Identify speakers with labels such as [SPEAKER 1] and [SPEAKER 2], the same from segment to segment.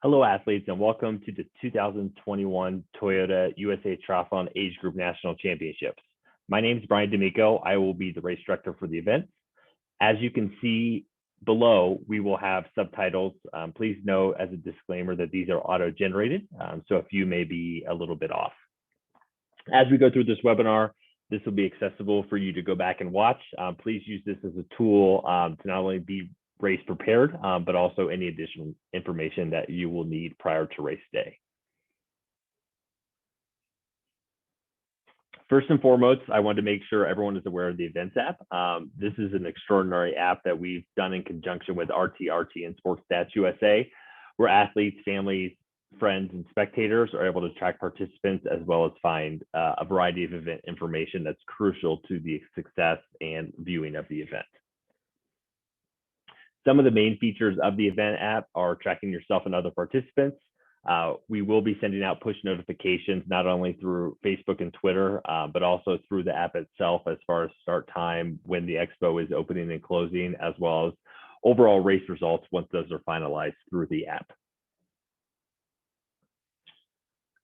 [SPEAKER 1] Hello, athletes, and welcome to the 2021 Toyota USA Triathlon Age Group National Championships. My name is Brian D'Amico. I will be the race director for the event. As you can see below, we will have subtitles. Please note as a disclaimer that these are auto-generated, so a few may be a little bit off. As we go through this webinar, this will be accessible for you to go back and watch. Please use this as a tool to not only be race prepared, but also any additional information that you will need prior to race day. First and foremost, I want to make sure everyone is aware of the Events app. This is an extraordinary app that we've done in conjunction with RTRT and Sports Stats USA, where athletes, families, friends, and spectators are able to track participants as well as find a variety of event information that's crucial to the success and viewing of the event. Some of the main features of the event app are tracking yourself and other participants. We will be sending out push notifications, not only through Facebook and Twitter, but also through the app itself as far as start time, when the expo is opening and closing, as well as overall race results once those are finalized through the app.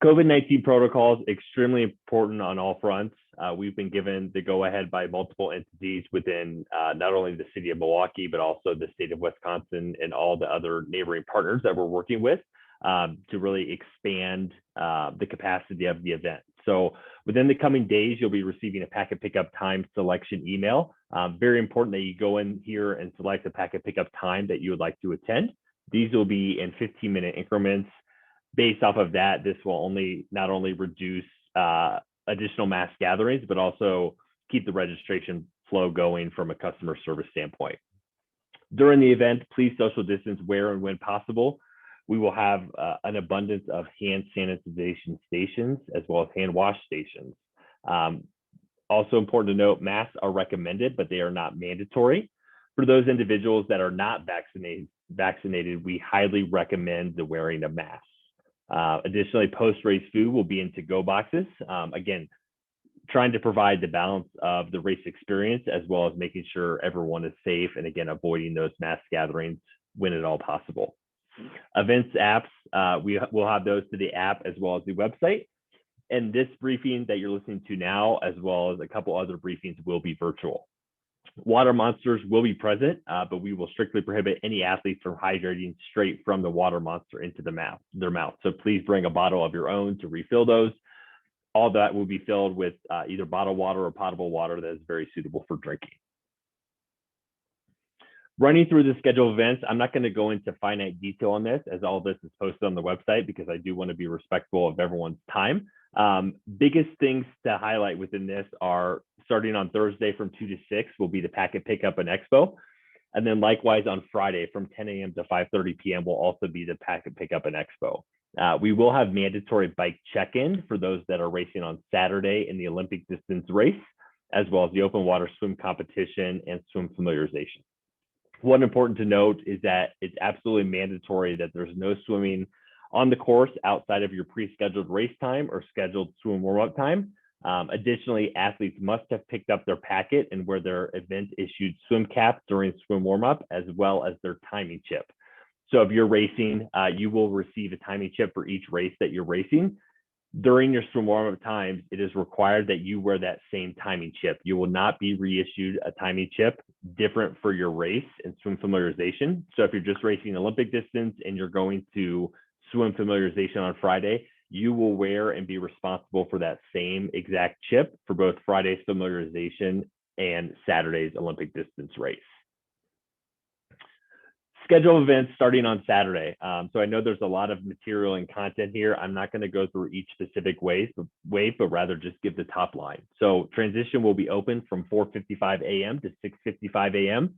[SPEAKER 1] COVID-19 protocols, extremely important on all fronts. We've been given the go-ahead by multiple entities within not only the city of Milwaukee, but also the state of Wisconsin and all the other neighboring partners that we're working with to really expand the capacity of the event. So within the coming days, you'll be receiving a packet pickup time selection email. Very important that you go in here and select the packet pickup time that you would like to attend. These will be in 15-minute increments. Based off of that, this will not only reduce additional mass gatherings, but also keep the registration flow going from a customer service standpoint. During the event, please social distance where and when possible. We will have an abundance of hand sanitization stations as well as hand wash stations. Also important to note, masks are recommended, but they are not mandatory. For those individuals that are not vaccinated, we highly recommend the wearing of masks. Additionally, post-race food will be in to-go boxes. Again, trying to provide the balance of the race experience as well as making sure everyone is safe and again, avoiding those mass gatherings when at all possible. Events apps, we will have those to the app as well as the website. And this briefing that you're listening to now, as well as a couple other briefings, will be virtual. Water monsters will be present, but we will strictly prohibit any athletes from hydrating straight from the water monster into their mouth. So please bring a bottle of your own to refill those. All that will be filled with either bottled water or potable water that is very suitable for drinking. Running through the schedule of events, I'm not going to go into finite detail on this, as all this is posted on the website, because I do want to be respectful of everyone's time. Biggest things to highlight within this are starting on Thursday from 2 to 6 will be the packet pickup and expo. And then likewise on Friday from 10 a.m. to 5:30 p.m. will also be the packet pickup and expo. We will have mandatory bike check-in for those that are racing on Saturday in the Olympic distance race, as well as the open water swim competition and swim familiarization. One important to note is that it's absolutely mandatory that there's no swimming on the course outside of your pre-scheduled race time or scheduled swim warm-up time. Additionally, athletes must have picked up their packet and wear their event-issued swim cap during swim warm-up, as well as their timing chip. So if you're racing, you will receive a timing chip for each race that you're racing. During your swim warm-up times, it is required that you wear that same timing chip. You will not be reissued a timing chip different for your race and swim familiarization. So if you're just racing Olympic distance and you're going to swim familiarization on Friday, you will wear and be responsible for that same exact chip for both Friday's familiarization and Saturday's Olympic distance race. Schedule events starting on Saturday. So I know there's a lot of material and content here. I'm not going to go through each specific wave, but rather just give the top line. So transition will be open from 4:55 a.m. to 6:55 a.m.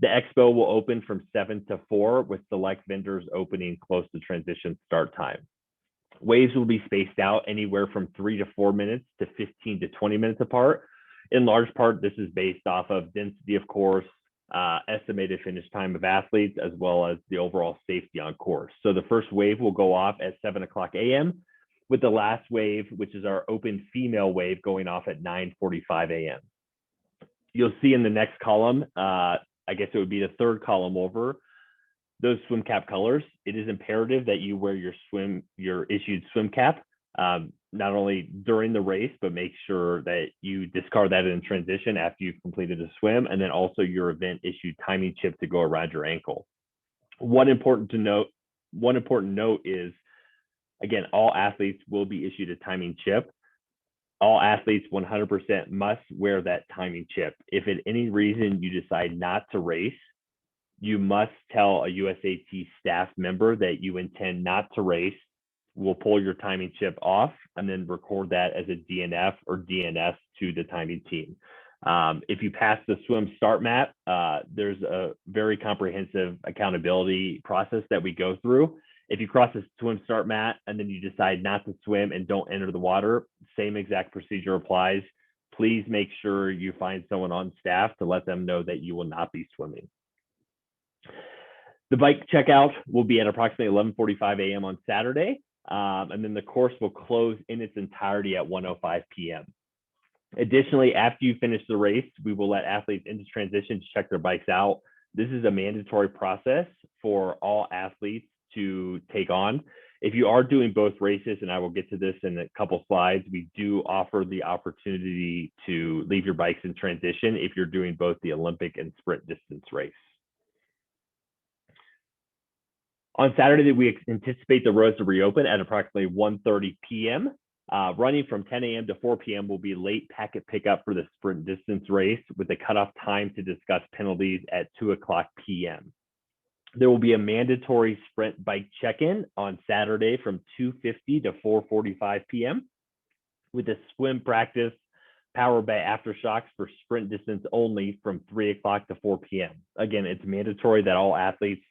[SPEAKER 1] The expo will open from 7 to 4 with select vendors opening close to transition start time. Waves will be spaced out anywhere from 3 to 4 minutes to 15 to 20 minutes apart. In large part, this is based off of density of course, estimated finish time of athletes, as well as the overall safety on course. So the first wave will go off at 7 o'clock a.m. with the last wave, which is our open female wave, going off at 9:45 a.m. You'll see in the next column, I guess it would be the third column over, those swim cap colors, it is imperative that you wear your issued swim cap, not only during the race, but make sure that you discard that in transition after you've completed a swim, and then also your event issued timing chip to go around your ankle. One important note is, again, all athletes will be issued a timing chip. All athletes 100% must wear that timing chip. If at any reason you decide not to race, you must tell a USAT staff member that you intend not to race. We'll pull your timing chip off and then record that as a DNF or DNS to the timing team. If you pass the swim start map, there's a very comprehensive accountability process that we go through. If you cross the swim start mat and then you decide not to swim and don't enter the water, same exact procedure applies. Please make sure you find someone on staff to let them know that you will not be swimming. The bike checkout will be at approximately 11:45 a.m. on Saturday, and then the course will close in its entirety at 1:05 p.m. Additionally, after you finish the race, we will let athletes into transition to check their bikes out. This is a mandatory process for all athletes to take on. If you are doing both races, and I will get to this in a couple slides, we do offer the opportunity to leave your bikes in transition if you're doing both the Olympic and sprint distance race. On Saturday, we anticipate the roads to reopen at approximately 1:30 p.m. Running from 10 a.m. to 4 p.m. will be late packet pickup for the sprint distance race, with a cutoff time to discuss penalties at 2:00 p.m. There will be a mandatory sprint bike check-in on Saturday from 2:50 to 4:45 p.m. with a swim practice powered by aftershocks for sprint distance only from 3:00 to 4 p.m. Again, it's mandatory that all athletes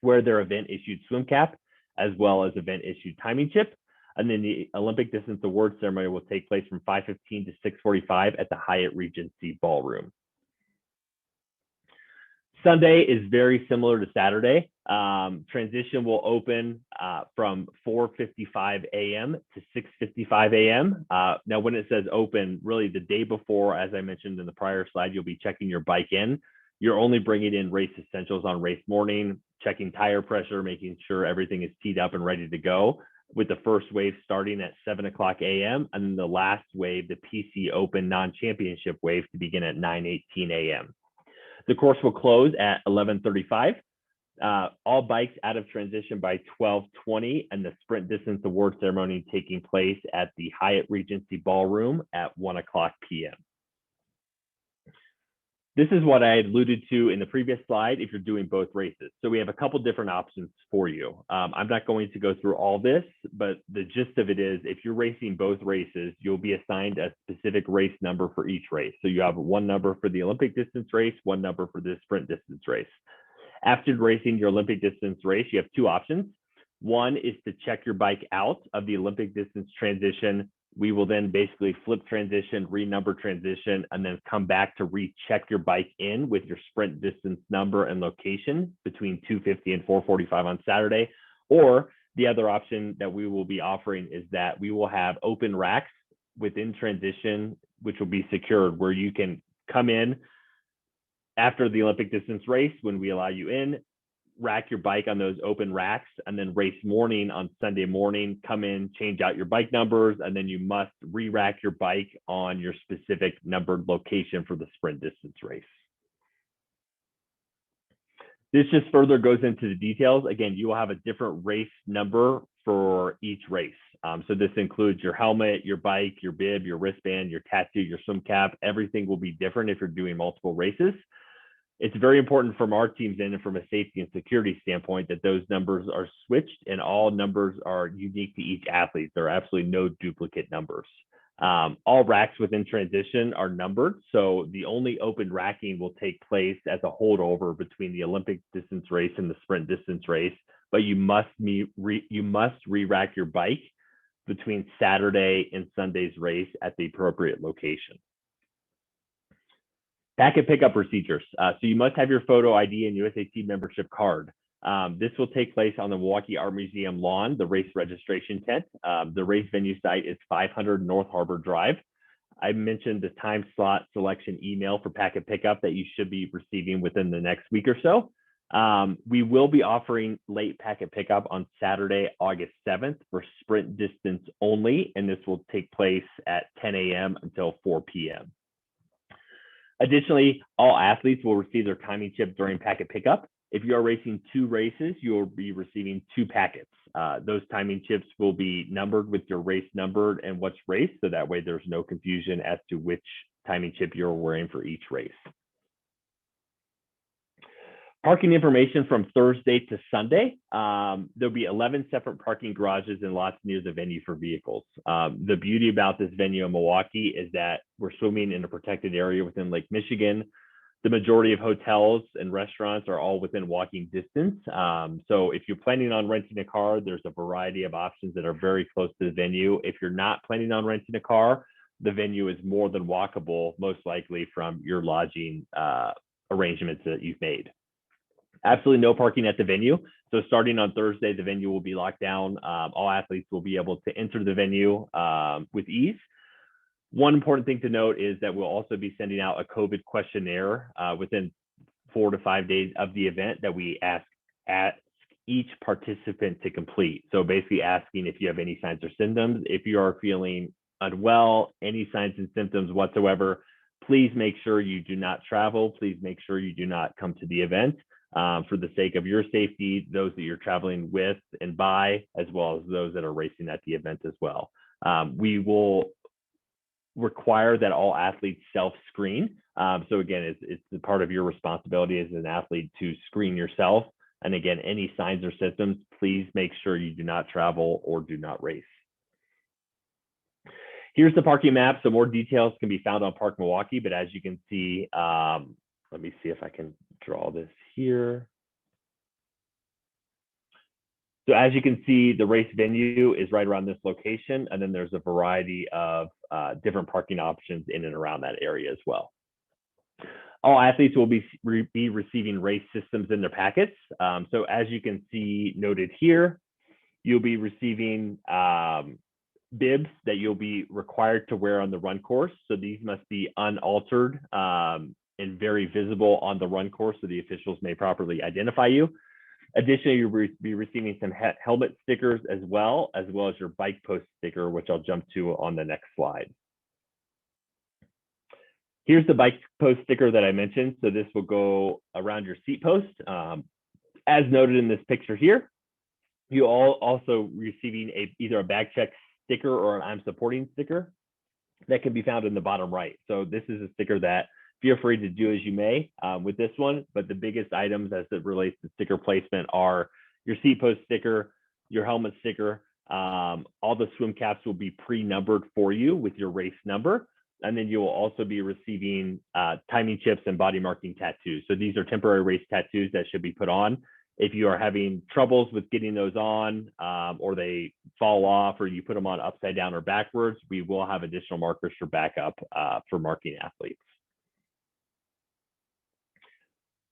[SPEAKER 1] wear their event issued swim cap as well as event issued timing chip. And then the Olympic distance award ceremony will take place from 5:15 to 6:45 at the Hyatt Regency Ballroom. Sunday is very similar to Saturday. Transition will open from 4:55 a.m. to 6:55 a.m. Now, when it says open, really the day before, as I mentioned in the prior slide, you'll be checking your bike in. You're only bringing in race essentials on race morning, checking tire pressure, making sure everything is teed up and ready to go, with the first wave starting at 7:00 a.m. and then the last wave, the PC Open non-championship wave, to begin at 9:18 a.m. The course will close at 11:35. All bikes out of transition by 12:20, and the sprint distance award ceremony taking place at the Hyatt Regency Ballroom at 1:00 p.m. This is what I had alluded to in the previous slide if you're doing both races. So we have a couple different options for you. I'm not going to go through all this, but the gist of it is if you're racing both races, you'll be assigned a specific race number for each race. So you have one number for the Olympic distance race, one number for the sprint distance race. After racing your Olympic distance race, you have two options. One is to check your bike out of the Olympic distance transition. We will then basically flip transition, renumber transition, and then come back to recheck your bike in with your sprint distance number and location between 2:50 and 4:45 on Saturday. Or the other option that we will be offering is that we will have open racks within transition, which will be secured, where you can come in after the Olympic distance race when we allow you in, rack your bike on those open racks, and then race morning on Sunday morning, come in, change out your bike numbers, and then you must re-rack your bike on your specific numbered location for the sprint distance race. This just further goes into the details. Again, you will have a different race number for each race. So this includes your helmet, your bike, your bib, your wristband, your tattoo, your swim cap. Everything will be different if you're doing multiple races. It's very important from our team's end and from a safety and security standpoint that those numbers are switched and all numbers are unique to each athlete. There are absolutely no duplicate numbers. All racks within transition are numbered, so the only open racking will take place as a holdover between the Olympic distance race and the sprint distance race, but you must re-rack your bike between Saturday and Sunday's race at the appropriate location. Packet pickup procedures. So you must have your photo ID and USAT membership card. This will take place on the Milwaukee Art Museum lawn, the race registration tent. The race venue site is 500 North Harbor Drive. I mentioned the time slot selection email for packet pickup that you should be receiving within the next week or so. We will be offering late packet pickup on Saturday, August 7th for sprint distance only, and this will take place at 10 a.m. until 4 p.m. Additionally, all athletes will receive their timing chip during packet pickup. If you are racing 2 races, you will be receiving 2 packets. Those timing chips will be numbered with your race number and what's raced, so that way there's no confusion as to which timing chip you're wearing for each race. Parking information from Thursday to Sunday. There'll be 11 separate parking garages and lots near the venue for vehicles. The beauty about this venue in Milwaukee is that we're swimming in a protected area within Lake Michigan. The majority of hotels and restaurants are all within walking distance. So if you're planning on renting a car, there's a variety of options that are very close to the venue. If you're not planning on renting a car, the venue is more than walkable, most likely from your lodging arrangements that you've made. Absolutely no parking at the venue. So starting on Thursday, the venue will be locked down. All athletes will be able to enter the venue with ease. One important thing to note is that we'll also be sending out a COVID questionnaire within 4 to 5 days of the event that we ask each participant to complete. So basically asking if you have any signs or symptoms, if you are feeling unwell, any signs and symptoms whatsoever, please make sure you do not travel. Please make sure you do not come to the event. For the sake of your safety, those that you're traveling with and by, as well as those that are racing at the event as well. We will require that all athletes self-screen. So again, it's a part of your responsibility as an athlete to screen yourself. And again, any signs or symptoms, please make sure you do not travel or do not race. Here's the parking map. So more details can be found on Park Milwaukee, but as you can see, let me see if I can draw this here. So as you can see, the race venue is right around this location, and then there's a variety of different parking options in and around that area as well. All athletes will be receiving race systems in their packets. So as you can see noted here, you'll be receiving bibs that you'll be required to wear on the run course. So these must be unaltered and very visible on the run course so the officials may properly identify you. Additionally, you'll be receiving some helmet stickers as well as your bike post sticker, which I'll jump to on the next slide. Here's the bike post sticker that I mentioned. So this will go around your seat post. As noted in this picture here, you all also receiving either a bag check sticker or an I'm supporting sticker that can be found in the bottom right. So this is a sticker that feel free to do as you may with this one, but the biggest items as it relates to sticker placement are your seat post sticker, your helmet sticker. All the swim caps will be pre-numbered for you with your race number. And then you will also be receiving timing chips and body marking tattoos. So these are temporary race tattoos that should be put on. If you are having troubles with getting those on or they fall off or you put them on upside down or backwards, we will have additional markers for backup for marking athletes.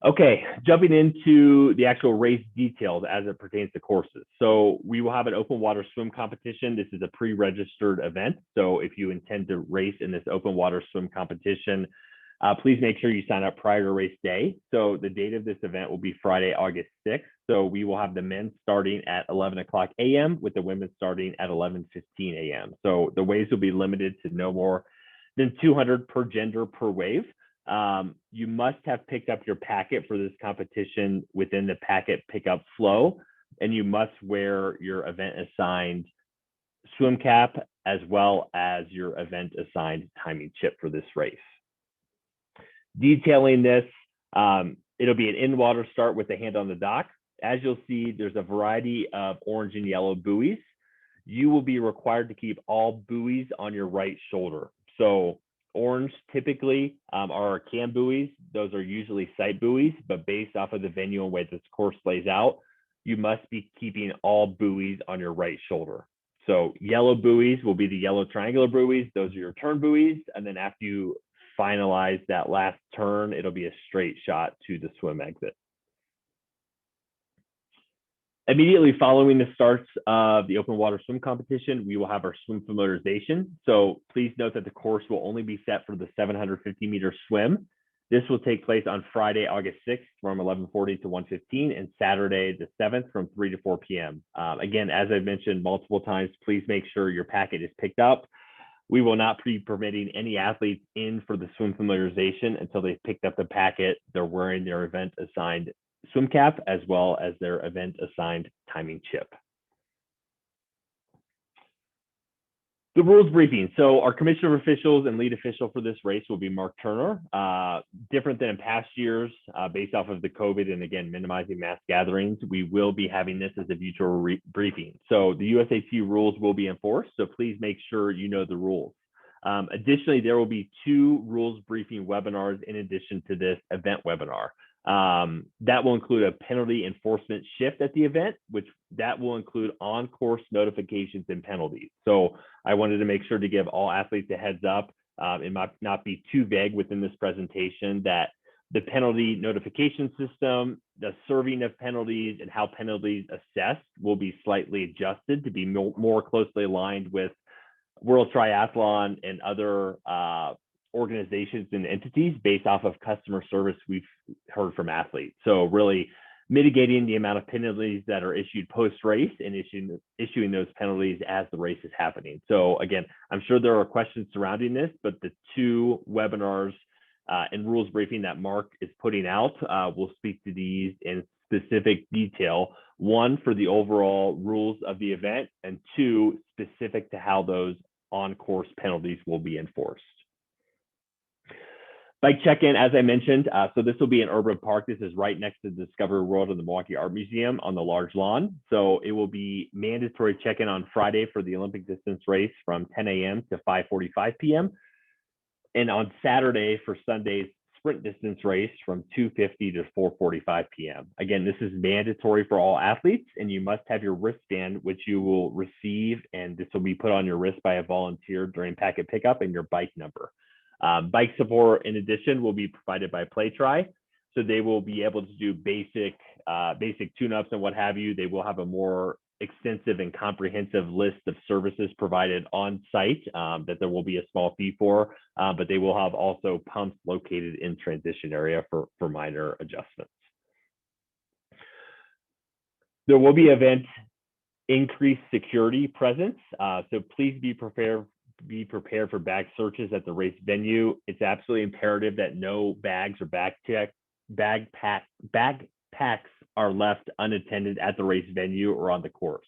[SPEAKER 1] Okay, jumping into the actual race details as it pertains to courses. So we will have an open water swim competition. This is a pre-registered event. So if you intend to race in this open water swim competition, please make sure you sign up prior to race day. So the date of this event will be Friday, August 6th. So we will have the men starting at 11 o'clock a.m. with the women starting at 11:15 a.m. So the waves will be limited to no more than 200 per gender per wave. You must have picked up your packet for this competition within the packet pickup flow, and you must wear your event assigned swim cap as well as your event assigned timing chip for this race. Detailing this, it'll be an in-water start with the hand on the dock. As you'll see, there's a variety of orange and yellow buoys. You will be required to keep all buoys on your right shoulder. So orange typically are our cam buoys. Those are usually sight buoys, but based off of the venue and way this course lays out, you must be keeping all buoys on your right shoulder. So yellow buoys will be the yellow triangular buoys. Those are your turn buoys. And then after you finalize that last turn, it'll be a straight shot to the swim exit. Immediately following the starts of the open water swim competition, we will have our swim familiarization. So please note that the course will only be set for the 750 meter swim. This will take place on Friday, August 6th from 11:40 to 1:15 and Saturday the 7th from 3 to 4 p.m. Again, as I've mentioned multiple times, please make sure your packet is picked up. We will not be permitting any athletes in for the swim familiarization until they've picked up the packet. They're wearing their event assigned swim cap as well as their event assigned timing chip. The rules briefing. So our commissioner of officials and lead official for this race will be Mark Turner. Different than in past years, based off of the COVID and again, minimizing mass gatherings, we will be having this as a virtual briefing. So the USAT rules will be enforced. So please make sure you know the rules. Additionally, there will be 2 rules briefing webinars in addition to this event webinar. That will include a penalty enforcement shift at the event, which that will include on-course notifications and penalties. So I wanted to make sure to give all athletes a heads up. It might not be too vague within this presentation that the penalty notification system, the serving of penalties, and how penalties assessed will be slightly adjusted to be more closely aligned with World Triathlon and other organizations and entities based off of customer service we've heard from athletes. So really mitigating the amount of penalties that are issued post-race and issuing those penalties as the race is happening. So again, I'm sure there are questions surrounding this, but the 2 webinars and rules briefing that Mark is putting out will speak to these in specific detail. 1 for the overall rules of the event, and 2 specific to how those on-course penalties will be enforced. Bike check-in, as I mentioned, so this will be in Urban Park. This is right next to the Discovery World and the Milwaukee Art Museum on the large lawn. So it will be mandatory check-in on Friday for the Olympic distance race from 10 a.m. to 5:45 p.m. And on Saturday for Sunday's sprint distance race from 2:50 to 4:45 p.m. Again, this is mandatory for all athletes, and you must have your wristband, which you will receive, and this will be put on your wrist by a volunteer during packet pickup, and your bike number. Bike support, in addition, will be provided by PlayTry. So they will be able to do basic tune-ups and what have you. They will have a more extensive and comprehensive list of services provided on site that there will be a small fee for, but they will have also pumps located in transition area for minor adjustments. There will be event increased security presence. So please be prepared for bag searches at the race venue. It's absolutely imperative that no bags or bag packs are left unattended at the race venue or on the course.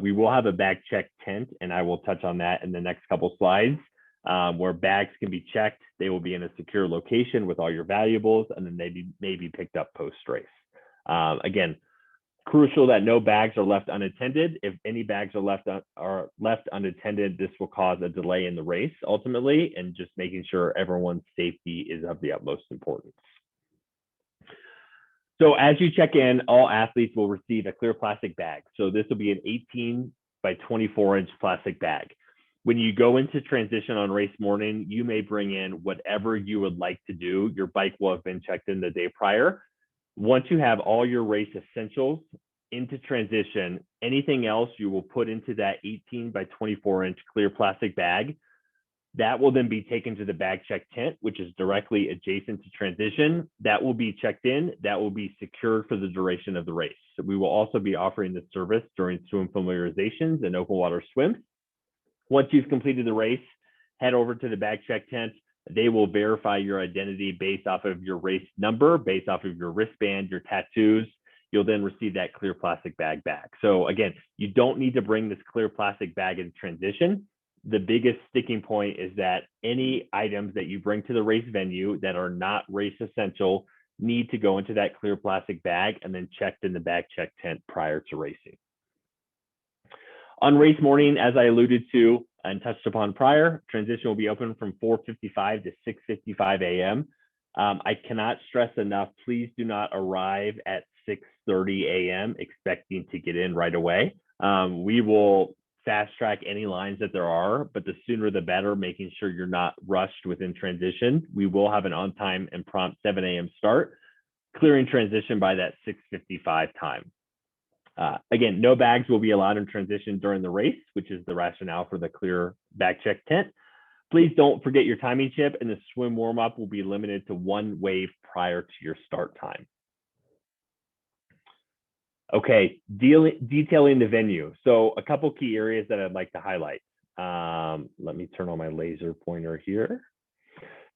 [SPEAKER 1] We will have a bag check tent, and I will touch on that in the next couple slides, where bags can be checked. They will be in a secure location with all your valuables, and then they may be picked up post-race. Again, crucial that no bags are left unattended. If any bags are left unattended, this will cause a delay in the race ultimately, and just making sure everyone's safety is of the utmost importance. So as you check in, all athletes will receive a clear plastic bag. So this will be an 18 by 24-inch plastic bag. When you go into transition on race morning, you may bring in whatever you would like to do. Your bike will have been checked in the day prior. Once you have all your race essentials into transition, anything else you will put into that 18 by 24-inch clear plastic bag. That will then be taken to the bag check tent, which is directly adjacent to transition. That will be checked in. That will be secured for the duration of the race. So we will also be offering this service during swim familiarizations and open water swims. Once you've completed the race, head over to the bag check tent. They will verify your identity based off of your race number, based off of your wristband, your tattoos. You'll then receive that clear plastic bag back. So again, you don't need to bring this clear plastic bag into transition. The biggest sticking point is that any items that you bring to the race venue that are not race essential need to go into that clear plastic bag and then checked in the bag check tent prior to racing. On race morning, as I alluded to and touched upon prior, transition will be open from 4:55 to 6:55 a.m. I cannot stress enough, please do not arrive at 6:30 a.m. expecting to get in right away. We will fast track any lines that there are, but the sooner the better, making sure you're not rushed within transition. We will have an on time and prompt 7 a.m. start, clearing transition by that 6:55 time. Again, no bags will be allowed in transition during the race, which is the rationale for the clear bag check tent. Please don't forget your timing chip, and the swim warm-up will be limited to one wave prior to your start time. Okay, detailing the venue. So a couple key areas that I'd like to highlight. Let me turn on my laser pointer here.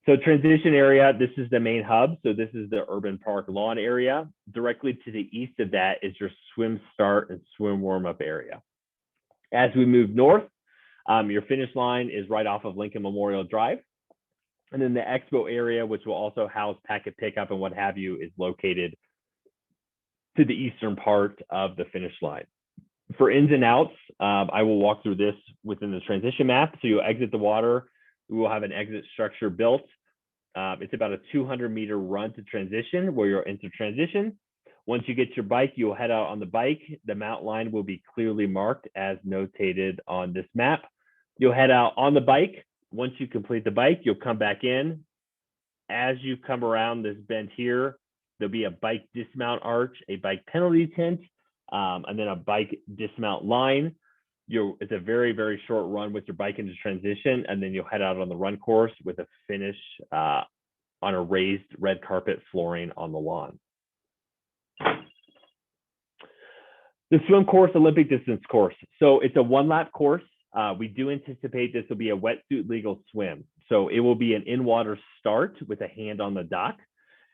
[SPEAKER 1] So transition area, this is the main hub. So this is the urban park lawn area. Directly to the east of that is your swim start and swim warm-up area. As we move north, your finish line is right off of Lincoln Memorial Drive. And then the expo area, which will also house packet pickup and what have you, is located to the eastern part of the finish line. For ins and outs, I will walk through this within the transition map. So you'll exit the water. We will have an exit structure built. It's about a 200-meter run to transition where you'll enter transition. Once you get your bike, you'll head out on the bike. The mount line will be clearly marked as notated on this map. You'll head out on the bike. Once you complete the bike, you'll come back in. As you come around this bend here, there'll be a bike dismount arch, a bike penalty tent, and then a bike dismount line. It's a very, very short run with your bike into transition, and then you'll head out on the run course with a finish on a raised red carpet flooring on the lawn. The swim course, Olympic distance course. So it's a one-lap course. We do anticipate this will be a wetsuit legal swim. So it will be an in-water start with a hand on the dock.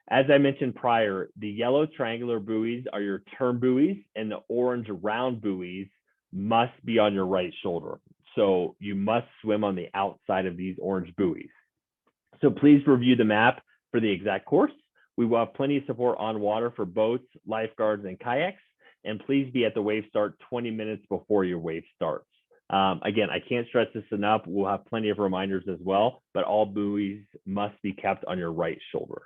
[SPEAKER 1] As I mentioned prior, the yellow triangular buoys are your turn buoys, and the orange round buoys must be on your right shoulder. So you must swim on the outside of these orange buoys. So please review the map for the exact course. We will have plenty of support on water for boats, lifeguards, and kayaks. And please be at the wave start 20 minutes before your wave starts. Again, I can't stress this enough. We'll have plenty of reminders as well, but all buoys must be kept on your right shoulder.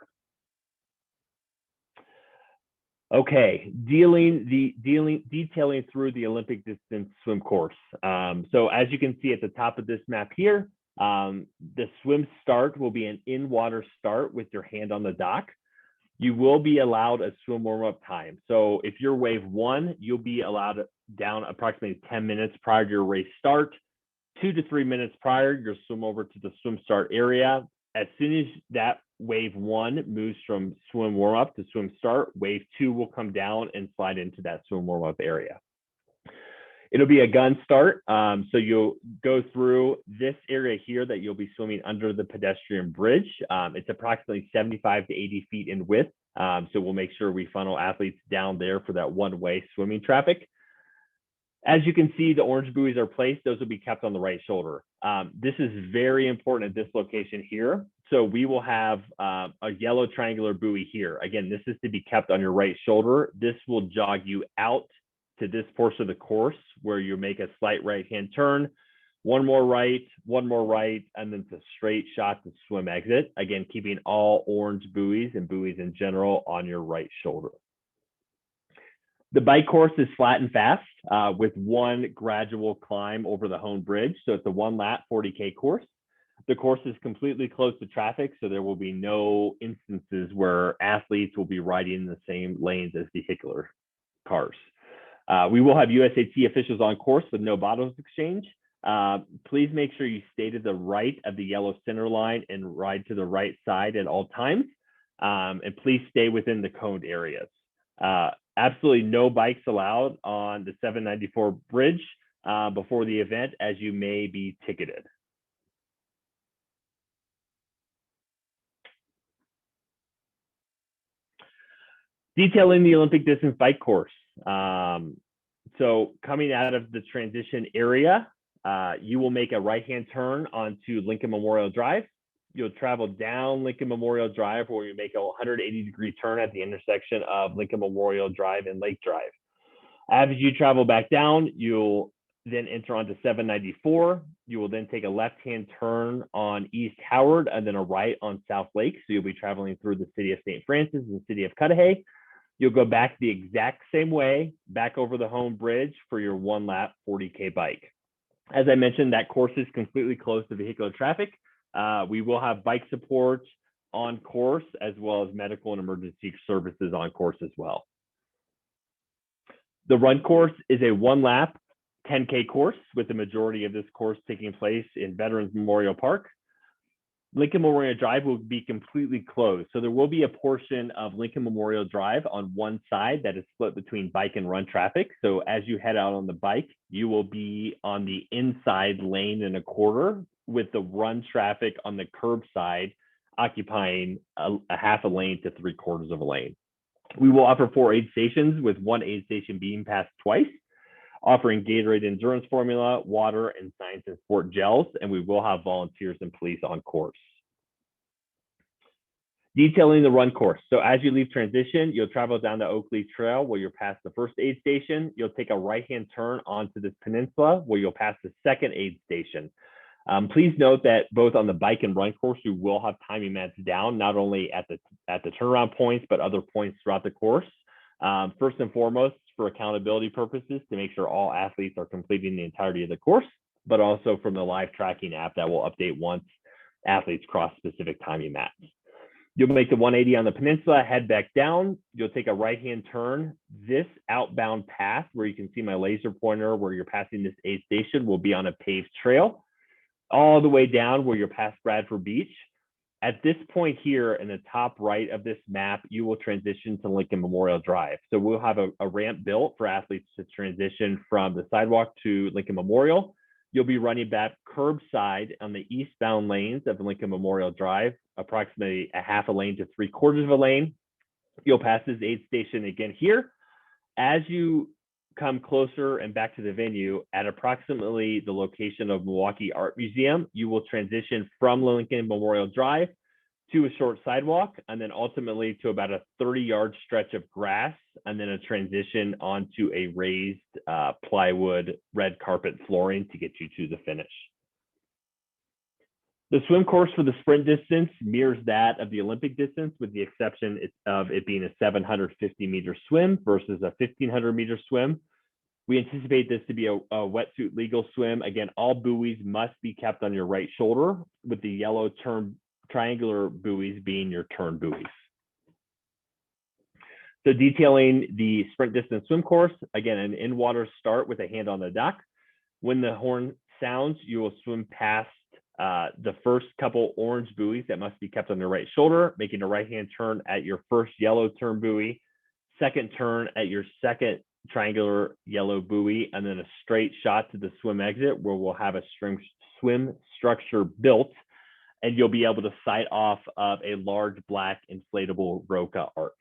[SPEAKER 1] Okay, detailing through the Olympic distance swim course. So as you can see at the top of this map here, the swim start will be an in-water start with your hand on the dock. You will be allowed a swim warm-up time. So if you're wave one, you'll be allowed down approximately 10 minutes prior to your race start. 2 to 3 minutes prior, you'll swim over to the swim start area. As soon as that wave one moves from swim warm-up to swim start, wave two will come down and slide into that swim warm-up area. It'll be a gun start. So you'll go through this area here that you'll be swimming under the pedestrian bridge. It's approximately 75 to 80 feet in width. So we'll make sure we funnel athletes down there for that one-way swimming traffic. As you can see, the orange buoys are placed. Those will be kept on the right shoulder. This is very important at this location here. So we will have a yellow triangular buoy here. Again, this is to be kept on your right shoulder. This will jog you out to this portion of the course where you make a slight right-hand turn, one more right, and then it's a straight shot to swim exit. Again, keeping all orange buoys and buoys in general on your right shoulder. The bike course is flat and fast with one gradual climb over the Hone Bridge. So it's a one-lap 40K course. The course is completely closed to traffic, so there will be no instances where athletes will be riding in the same lanes as vehicular cars. We will have USAT officials on course with no bottles exchange. Please make sure you stay to the right of the yellow center line and ride to the right side at all times. And please stay within the coned areas. Absolutely no bikes allowed on the 794 bridge before the event, as you may be ticketed. Detailing the Olympic distance bike course. So coming out of the transition area, you will make a right-hand turn onto Lincoln Memorial Drive. You'll travel down Lincoln Memorial Drive where you make a 180-degree turn at the intersection of Lincoln Memorial Drive and Lake Drive. As you travel back down, you'll then enter onto 794. You will then take a left-hand turn on East Howard and then a right on South Lake. So you'll be traveling through the city of St. Francis and the city of Cudahy. You'll go back the exact same way, back over the Hone Bridge for your one-lap 40K bike. As I mentioned, that course is completely closed to vehicular traffic. We will have bike support on course, as well as medical and emergency services on course as well. The run course is a one-lap 10K course, with the majority of this course taking place in Veterans Memorial Park. Lincoln Memorial Drive will be completely closed. So there will be a portion of Lincoln Memorial Drive on one side that is split between bike and run traffic. So as you head out on the bike, you will be on the inside lane and a quarter, with the run traffic on the curb side occupying a half a lane to 3/4 of a lane. We will offer 4 aid stations, with one aid station being passed twice, offering Gatorade endurance formula, water, and science and sport gels, and we will have volunteers and police on course. Detailing the run course. So as you leave transition, you'll travel down the Oak Leaf Trail where you'll pass the first aid station. You'll take a right-hand turn onto this peninsula where you'll pass the second aid station. Please note that both on the bike and run course, you will have timing mats down, not only at the turnaround points, but other points throughout the course. First and foremost, for accountability purposes, to make sure all athletes are completing the entirety of the course, but also from the live tracking app that will update once athletes cross specific timing mats. You'll make the 180 on the peninsula, head back down. You'll take a right-hand turn. This outbound path, where you can see my laser pointer where you're passing this aid station, will be on a paved trail all the way down where you're past Bradford Beach. At this point here in the top right of this map, you will transition to Lincoln Memorial Drive. So we'll have a ramp built for athletes to transition from the sidewalk to Lincoln Memorial. You'll be running back curbside on the eastbound lanes of Lincoln Memorial Drive, approximately a half a lane to 3/4 of a lane. You'll pass this aid station again here. As you come closer and back to the venue at approximately the location of Milwaukee Art Museum, you will transition from Lincoln Memorial Drive to a short sidewalk, and then ultimately to about a 30-yard stretch of grass, and then a transition onto a raised plywood red carpet flooring to get you to the finish. The swim course for the sprint distance mirrors that of the Olympic distance, with the exception of it being a 750-meter swim versus a 1,500-meter swim. We anticipate this to be a wetsuit legal swim. Again, all buoys must be kept on your right shoulder, with the yellow triangular buoys being your turn buoys. So detailing the sprint distance swim course, again, an in-water start with a hand on the dock. When the horn sounds, you will swim past the first couple orange buoys that must be kept on your right shoulder, making a right-hand turn at your first yellow turn buoy, second turn at your second triangular yellow buoy, and then a straight shot to the swim exit where we'll have a swim structure built, and you'll be able to sight off of a large black inflatable Roca arch.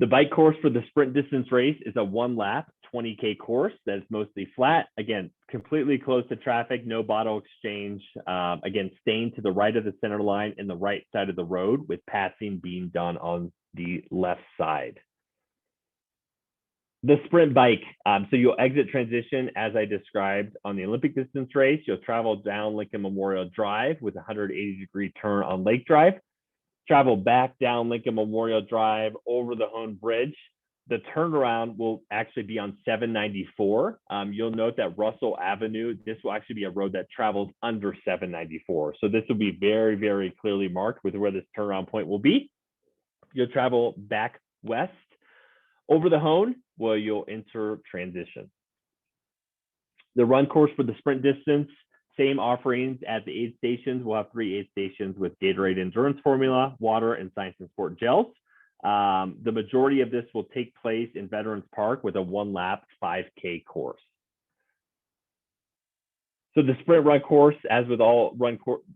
[SPEAKER 1] The bike course for the sprint distance race is a 1-lap 20K course that is mostly flat. Again, completely closed to traffic, no bottle exchange. Again, staying to the right of the center line and the right side of the road, with passing being done on the left side. The sprint bike, so you'll exit transition as I described on the Olympic distance race. You'll travel down Lincoln Memorial Drive with a 180-degree turn on Lake Drive. Travel back down Lincoln Memorial Drive over the Hone Bridge. The turnaround will actually be on 794. You'll note that Russell Avenue, this will actually be a road that travels under 794. So this will be very, very clearly marked with where this turnaround point will be. You'll travel back west over the Hone where you'll enter transition. The run course for the sprint distance, same offerings at the aid stations. We'll have 3 aid stations with Gatorade endurance formula, water, and science and sport gels. The majority of this will take place in Veterans Park with a 1-lap 5K course. So the sprint run course, as with all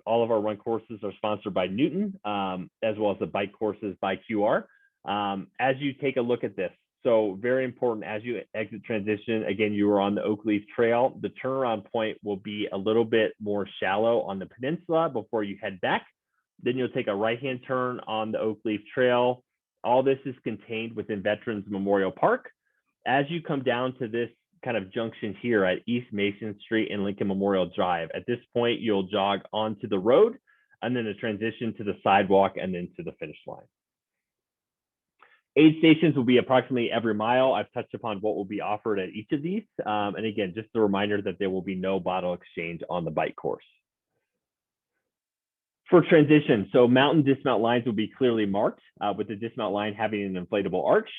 [SPEAKER 1] of our run courses, are sponsored by Newton, as well as the bike courses by QR. As you take a look at this, so very important, as you exit transition, again, you are on the Oak Leaf Trail. The turnaround point will be a little bit more shallow on the peninsula before you head back. Then you'll take a right-hand turn on the Oak Leaf Trail. All this is contained within Veterans Memorial Park. As you come down to this kind of junction here at East Mason Street and Lincoln Memorial Drive, at this point, you'll jog onto the road and then a transition to the sidewalk and then to the finish line. Aid stations will be approximately every mile. I've touched upon what will be offered at each of these. And again, just a reminder that there will be no bottle exchange on the bike course. For transition, so mountain dismount lines will be clearly marked with the dismount line having an inflatable arch.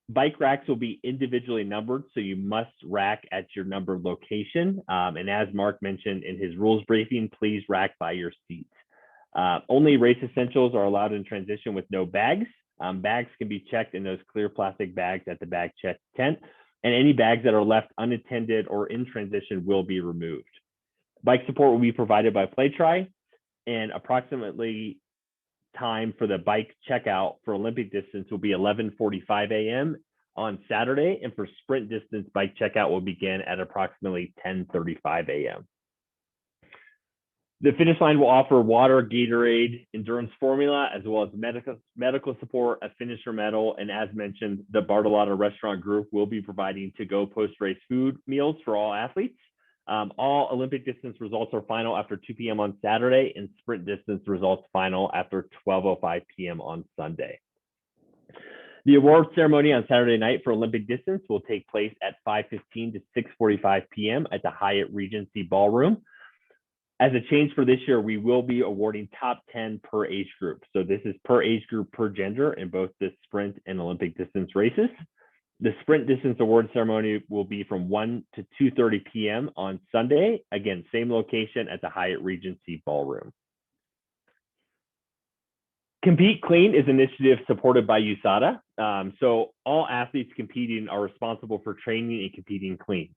[SPEAKER 1] Bike racks will be individually numbered, so you must rack at your numbered location. And as Mark mentioned in his rules briefing, please rack by your seat. Only race essentials are allowed in transition with no bags. Bags can be checked in those clear plastic bags at the bag check tent, and any bags that are left unattended or in transition will be removed. Bike support will be provided by PlayTry, and approximately time for the bike checkout for Olympic distance will be 11:45 a.m. on Saturday, and for sprint distance, bike checkout will begin at approximately 10:35 a.m. The finish line will offer water, Gatorade, endurance formula, as well as medical support, a finisher medal, and as mentioned, the Bartolotta Restaurant Group will be providing to-go post-race food meals for all athletes. All Olympic distance results are final after 2 p.m. on Saturday, and sprint distance results final after 12:05 p.m. on Sunday. The award ceremony on Saturday night for Olympic distance will take place at 5:15 to 6:45 p.m. at the Hyatt Regency Ballroom. As a change for this year, we will be awarding top 10 per age group. So this is per age group, per gender in both the sprint and Olympic distance races. The sprint distance award ceremony will be from 1 to 2:30 p.m. on Sunday. Again, same location at the Hyatt Regency Ballroom. Compete Clean is an initiative supported by USADA. So all athletes competing are responsible for training and competing clean.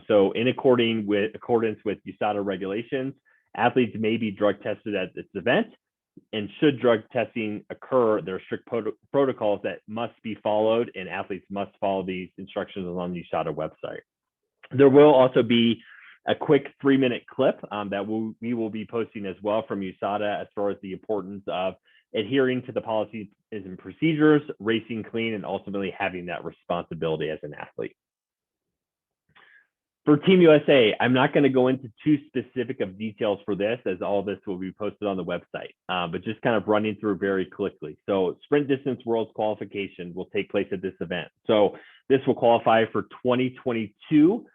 [SPEAKER 1] So in accordance with USADA regulations, athletes may be drug tested at this event, and should drug testing occur, there are strict protocols that must be followed, and athletes must follow these instructions on the USADA website. There will also be a quick 3-minute clip that we will be posting as well from USADA as far as the importance of adhering to the policies and procedures, racing clean, and ultimately having that responsibility as an athlete. For Team USA, I'm not going to go into too specific of details for this, as all this will be posted on the website, but just kind of running through very quickly. So sprint distance world's qualification will take place at this event. So this will qualify for 2022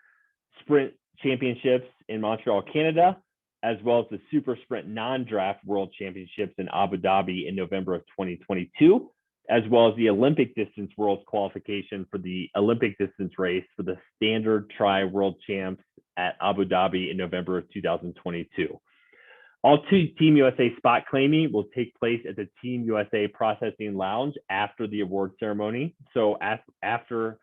[SPEAKER 1] sprint championships in Montreal, Canada, as well as the super sprint non-draft world championships in Abu Dhabi in November of 2022, as well as the Olympic distance world's qualification for the Olympic distance race for the standard tri world champs at Abu Dhabi in November of 2022. All Team USA spot claiming will take place at the Team USA processing lounge after the award ceremony. So after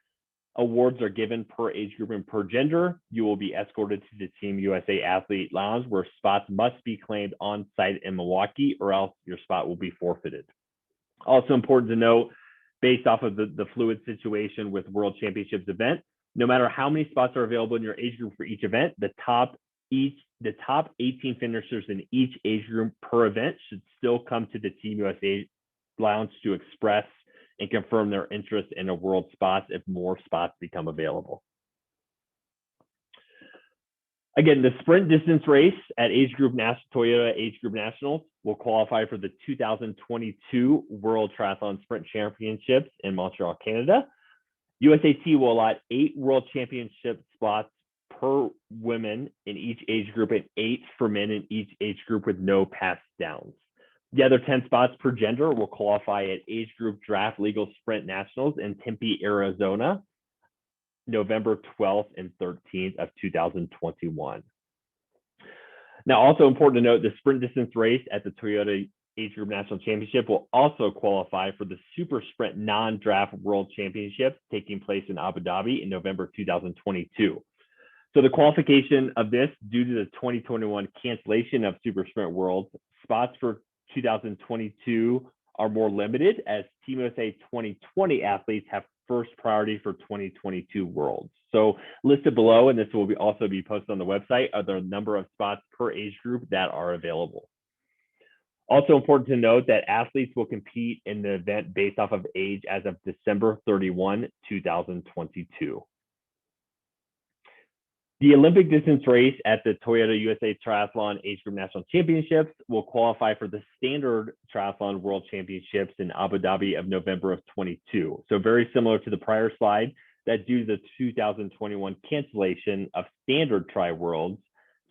[SPEAKER 1] awards are given per age group and per gender, you will be escorted to the Team USA athlete lounge, where spots must be claimed on site in Milwaukee, or else your spot will be forfeited. Also important to note, based off of the fluid situation with World Championships event, no matter how many spots are available in your age group for each event, the top 18 finishers in each age group per event should still come to the Team USA lounge to express and confirm their interest in a world spot if more spots become available. Again, the sprint distance race at Toyota Age Group Nationals will qualify for the 2022 World Triathlon Sprint Championships in Montreal, Canada. USAT will allot 8 World Championship spots per women in each age group and 8 for men in each age group with no pass downs. The other 10 spots per gender will qualify at Age Group Draft Legal Sprint Nationals in Tempe, Arizona, November 12th and 13th of 2021. Now, also important to note, the sprint distance race at the Toyota Age Group National Championship will also qualify for the Super Sprint Non-Draft World Championship taking place in Abu Dhabi in November 2022. So the qualification of this, due to the 2021 cancellation of Super Sprint Worlds, spots for 2022 are more limited, as Team USA 2020 athletes have first priority for 2022 Worlds. So listed below, and this will also be posted on the website, are the number of spots per age group that are available. Also important to note that athletes will compete in the event based off of age as of December 31, 2022. The Olympic distance race at the Toyota USA Triathlon Age Group National Championships will qualify for the Standard Triathlon World Championships in Abu Dhabi of November of 22. So very similar to the prior slide, that due to the 2021 cancellation of Standard Tri Worlds,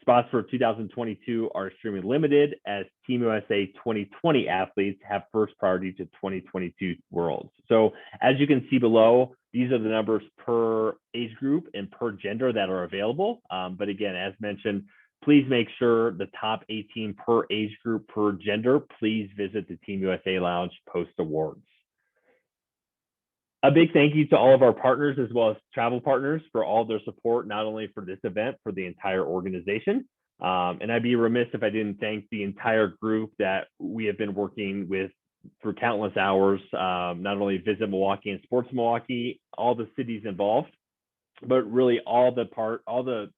[SPEAKER 1] spots for 2022 are extremely limited, as Team USA 2020 athletes have first priority to 2022 Worlds. So as you can see below, These are the numbers per age group and per gender that are available. But again, as mentioned, please make sure the top 18 per age group per gender, please visit the Team USA Lounge post awards. A big thank you to all of our partners as well as travel partners for all their support, not only for this event, for the entire organization. And I'd be remiss if I didn't thank the entire group that we have been working with for countless hours, not only Visit Milwaukee and Sports Milwaukee, all the cities involved, but really all the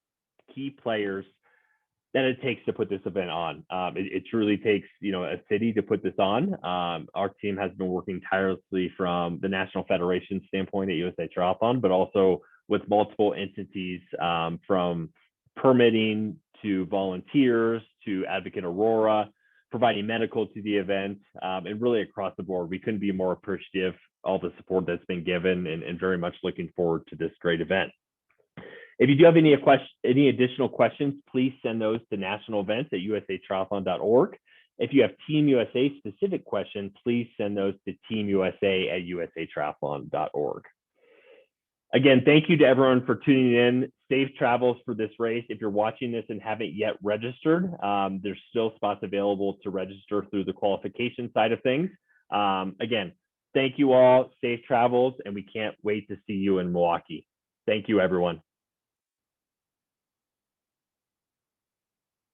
[SPEAKER 1] key players that it takes to put this event on. It truly takes, a city to put this on. Our team has been working tirelessly from the National Federation standpoint at USA Triathlon, but also with multiple entities, from permitting to volunteers to Advocate Aurora, providing medical to the event, and really across the board. We couldn't be more appreciative of all the support that's been given, and very much looking forward to this great event. If you do have any additional questions, please send those to nationalevents@usatriathlon.org. If you have Team USA specific questions, please send those to teamusa@usatriathlon.org. Again, thank you to everyone for tuning in. Safe travels for this race. If you're watching this and haven't yet registered, there's still spots available to register through the qualification side of things. Again, thank you all, safe travels, and we can't wait to see you in Milwaukee. Thank you, everyone.